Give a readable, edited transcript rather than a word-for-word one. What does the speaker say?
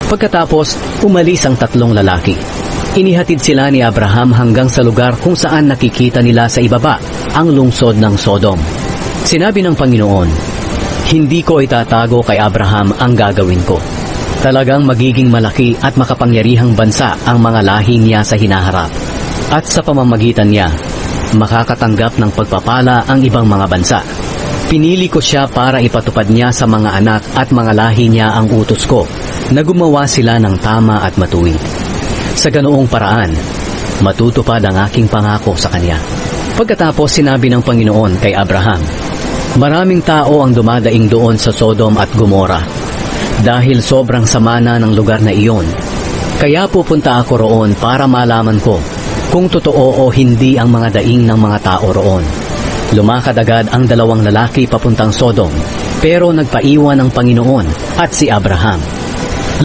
Pagkatapos, umalis ang tatlong lalaki. Inihatid sila ni Abraham hanggang sa lugar kung saan nakikita nila sa ibaba ang lungsod ng Sodom. Sinabi ng Panginoon, "Hindi ko itatago kay Abraham ang gagawin ko. Talagang magiging malaki at makapangyarihang bansa ang mga lahi niya sa hinaharap. At sa pamamagitan niya, makakatanggap ng pagpapala ang ibang mga bansa. Pinili ko siya para ipatupad niya sa mga anak at mga lahi niya ang utos ko, na gumawa sila ng tama at matuwid. Sa ganoong paraan, matutupad ang aking pangako sa kanya." Pagkatapos sinabi ng Panginoon kay Abraham, "Maraming tao ang dumadaing doon sa Sodom at Gomora. Dahil sobrang sama na ng lugar na iyon, kaya pupunta ako roon para malaman ko kung totoo o hindi ang mga daing ng mga tao roon." Lumakad agad ang dalawang lalaki papuntang Sodom, pero nagpaiwan ang Panginoon at si Abraham.